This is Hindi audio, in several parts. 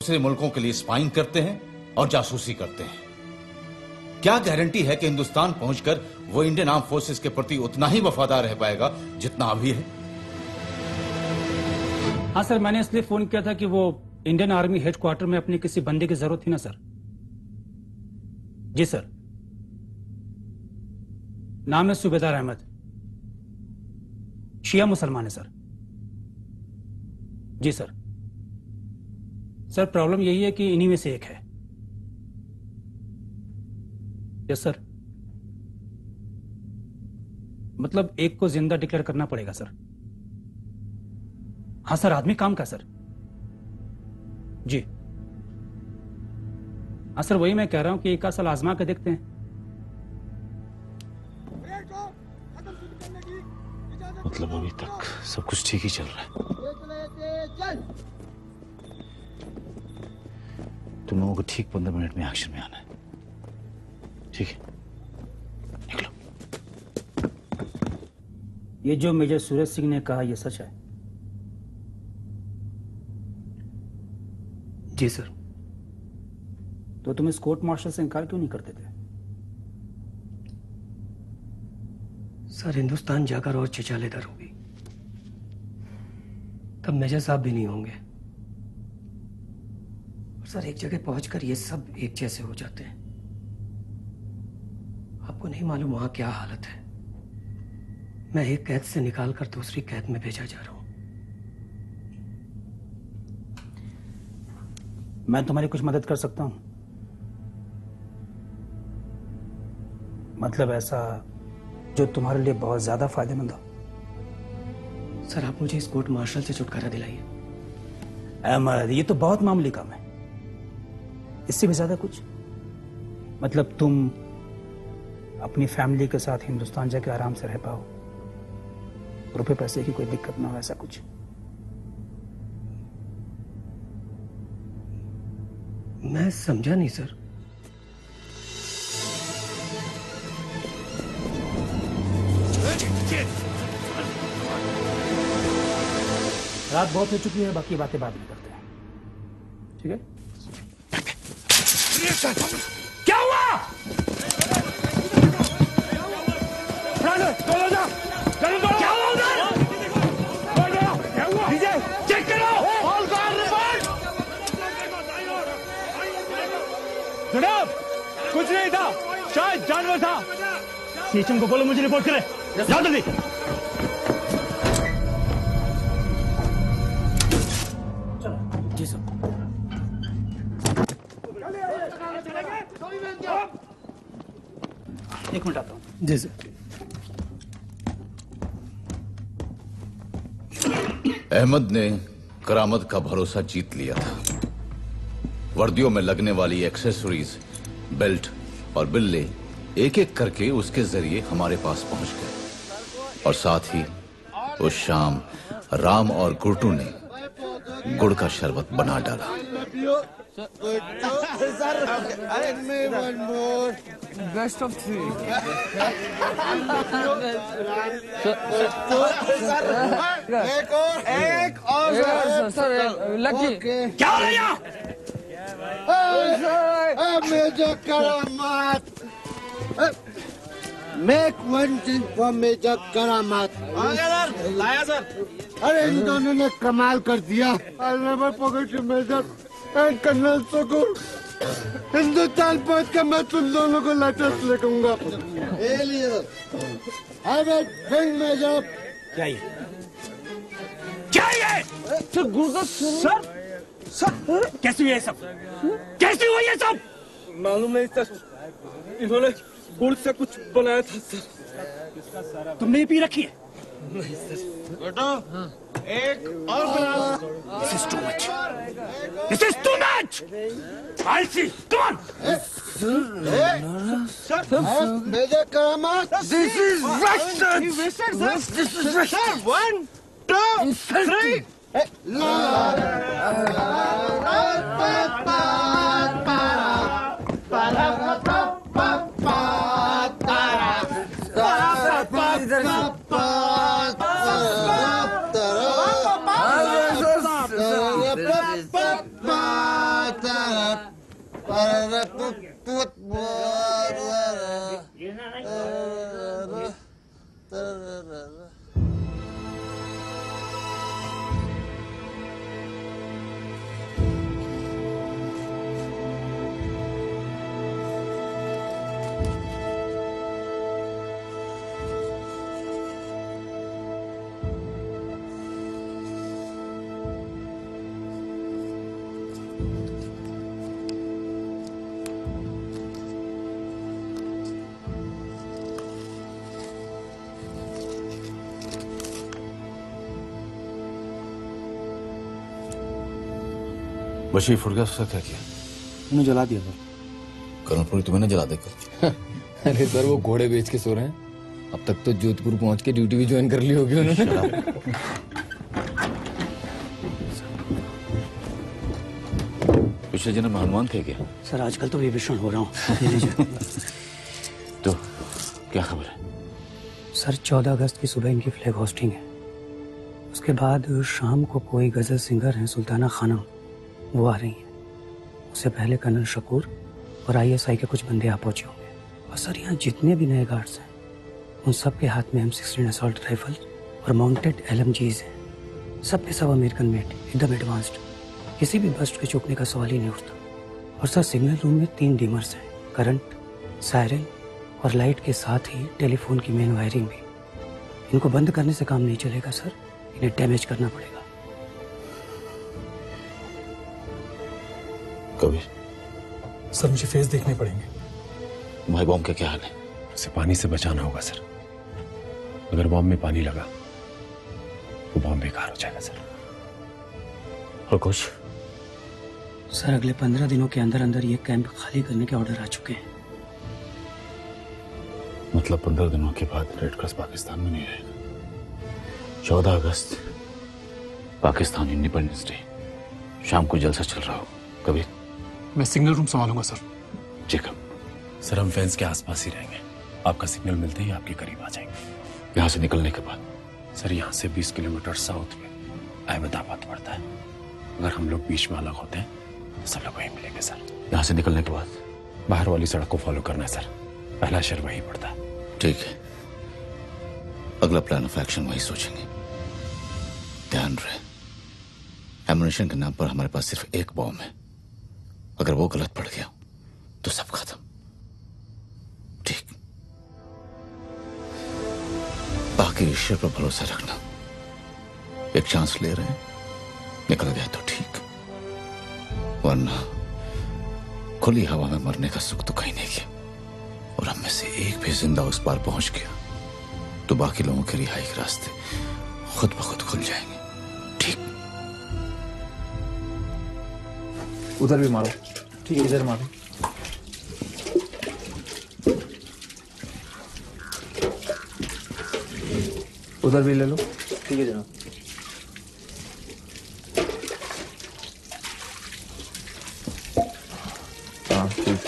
दूसरे मुल्कों के लिए स्पाइंग करते हैं और जासूसी करते हैं। क्या गारंटी है कि हिंदुस्तान पहुंचकर वो इंडियन आर्म फोर्सेस के प्रति उतना ही वफादार रह पाएगा जितना अभी है? हाँ सर, मैंने इसलिए फोन किया था कि वो इंडियन आर्मी हेडक्वार्टर में अपनी किसी बंदे की जरूरत थी ना सर। जी सर। नाम है सूबेदार अहमद, शिया मुसलमान है सर। जी सर। सर प्रॉब्लम यही है कि इन्हीं में से एक है। Yes sir. मतलब एक को जिंदा डिक्लेयर करना पड़ेगा सर। हाँ सर, आदमी काम का सर। जी हाँ सर, वही मैं कह रहा हूं कि एक साल आजमा के देखते हैं। मतलब अभी तक सब कुछ ठीक ही चल रहा है। तुम लोगों को ठीक 15 मिनट में एक्शन में आना है, ठीक है? निकलो। ये जो मेजर सूरज सिंह ने कहा यह सच है? जी सर। तो तुम इस कोर्ट मार्शल से इनकार क्यों नहीं करते थे? सर हिंदुस्तान जाकर और छिछालेदार होगी, तब मेजर साहब भी नहीं होंगे। और सर एक जगह पहुंचकर ये सब एक जैसे हो जाते हैं। आपको नहीं मालूम वहां क्या हालत है। मैं एक कैद से निकालकर दूसरी कैद में भेजा जा रहा हूं। मैं तुम्हारी कुछ मदद कर सकता हूं? मतलब ऐसा जो तुम्हारे लिए बहुत ज्यादा फायदेमंद हो। सर आप मुझे इस कोर्ट मार्शल से छुटकारा दिलाइए। अहमद, ये तो बहुत मामूली काम है। इससे भी ज्यादा कुछ? मतलब तुम अपनी फैमिली के साथ हिंदुस्तान जाके आराम से रह पाओ, रुपए पैसे की कोई दिक्कत ना हो, ऐसा कुछ? मैं समझा नहीं सर। रात बहुत हो चुकी है, बाकी बातें बाद में करते हैं, ठीक है? क्या हुआ? क्या हुआ उधर? विजय, चेक करो। All guard report. जनाब, कुछ नहीं था, शायद जानवर था। सीएचएम को बोलो मुझे रिपोर्ट करे। जाओ जल्दी। जी सर। एक मिनट आता हूँ। जी सर। अहमद ने करामत का भरोसा जीत लिया था। वर्दियों में लगने वाली एक्सेसरीज, बेल्ट और बिल्ले एक एक करके उसके जरिए हमारे पास पहुंच गए। और साथ ही उस शाम राम और गुर्टू ने गुड़ का शरबत बना डाला। Best of 3। एक और सर लकी। क्या हो रहा है? Major Karamat. Make one thing for major Karamat. लाया सर। अरे इन दोनों ने कमाल कर दिया। I'll never forget you, Major and Colonel Sukur। Hindustan पहुंच कर मैं तुम दोनों को लेटेस्ट लिखूंगा। मेजर। क्या ये? क्या ये? सर, सर, कैसे हुआ ये सब? कैसे हुआ ये सब? मालूम नहीं सर, इन्होंने गुड़ से कुछ बनाया था सर। तुमने ये पी रखी है? नहीं सर। बेटा, एक और बना। This is too much. This is too much. I'll see. Come on. Major Karamat. This is Russian. This is Russian. 1, 2, 3. Bashir फुर्गा उसका क्या किया? उन्हें जला दिया सर। कर्नलपुरी तुम्हें न जला देकर। अरे सर वो घोड़े बेच के सो रहे हैं। अब तक तो जोधपुर पहुंच के ड्यूटी भी ज्वाइन कर ली होगी उन्होंने। पिछले जन्म हनुमान थे क्या? सर आजकल तो विभीषण हो रहा हूँ। तो क्या खबर है? सर 14 अगस्त की सुबह इनकी फ्लैग होस्टिंग है। उसके बाद शाम को कोई गजल सिंगर हैं सुल्ताना खानम, वो आ रही हैं। उससे पहले कर्नल शकूर और ISI के कुछ बंदे आ पहुंचे होंगे। और सर यहाँ जितने भी नए गार्ड्स हैं उन सब के हाथ में M16 असॉल्ट राइफल और माउंटेड LMGs हैं। सब के सब अमेरिकन मेड, एकदम एडवांस्ड। किसी भी बस्ट के चूकने का सवाल ही नहीं उठता। और सर सिग्नल रूम में 3 डीमर्स हैं, करंट, सायरन और लाइट के साथ ही टेलीफोन की मेन वायरिंग भी। इनको बंद करने से काम नहीं चलेगा सर, इन्हें डैमेज करना पड़ेगा। कबीर सर मुझे फेस देखने पड़ेंगे। भाई बॉम्ब का क्या हाल है? उसे पानी से बचाना होगा सर। अगर बॉम्ब में पानी लगा तो बॉम्ब बेकार हो जाएगा सर। और कुछ? सर अगले 15 दिनों के अंदर अंदर ये कैंप खाली करने के ऑर्डर आ चुके हैं। मतलब 15 दिनों के बाद रेड क्रॉस पाकिस्तान में नहीं रहेगा। 14 अगस्त पाकिस्तान इंडिपेंडेंस डे, शाम को जलसा चल रहा हो। कबीर मैं सिग्नल रूम संभालूंगा सर। जेकब सर हम फेंस के आसपास ही रहेंगे। आपका सिग्नल मिलते ही आपके करीब आ जाएंगे। यहाँ से निकलने के बाद? सर यहाँ से 20 किलोमीटर साउथ में अहमदाबाद पड़ता है। अगर हम लोग बीच में अलग होते हैं तो सब लोग वहीं मिलेंगे सर। यहाँ से निकलने के बाद बाहर वाली सड़क को फॉलो करना है सर। पहला शहर वहीं पड़ता है। ठीक है, अगला प्लान ऑफ एक्शन वही सोचेंगे। ध्यान रहे, एमुनिशन के नाम पर हमारे पास सिर्फ एक बॉम्ब है। अगर वो गलत पड़ गया तो सब खत्म। ठीक, बाकी ईश्वर पर भरोसा रखना। एक चांस ले रहे हैं, निकल गया तो ठीक, वरना खुली हवा में मरने का सुख तो कहीं नहीं किया। और हम में से एक भी जिंदा उस पार पहुंच गया तो बाकी लोगों के रिहाई के रास्ते खुद ब खुद खुल जाएंगे। ठीक, उधर भी मारो। ठीक है, इधर मारो। उधर भी ले लो। ठीक है जनाब। हाँ ठीक।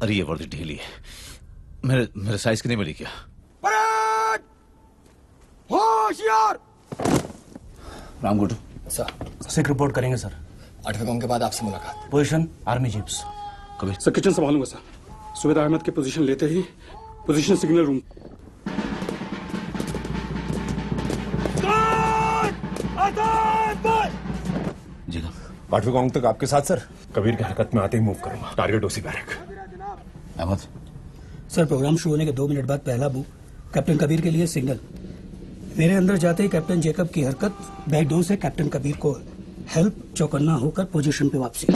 अरे ये वर्दी ढीली है, मेरे साइज की नहीं मिली क्या? होशियार। राम गुड्डू सर सिक रिपोर्ट करेंगे सर। 8वें कॉम के बाद आपसे मुलाकात। Position army jeeps. कभी सर किचन संभालूंगा सर। सुबेद अहमद की पोजीशन लेते ही पोजीशन सिग्नल रूम। जी 8वें कॉम तक आपके साथ सर। कबीर की हरकत में आते ही मूव करूंगा। टारगेट ओसी बैरक। अहमद सर प्रोग्राम शुरू होने के 2 मिनट बाद पहला बू कैप्टन कबीर के लिए सिग्नल। मेरे अंदर जाते ही कैप्टन जेकब की हरकत बैकडोर से कैप्टन कबीर को हेल्प चौकन्ना होकर पोजीशन पे वापसी।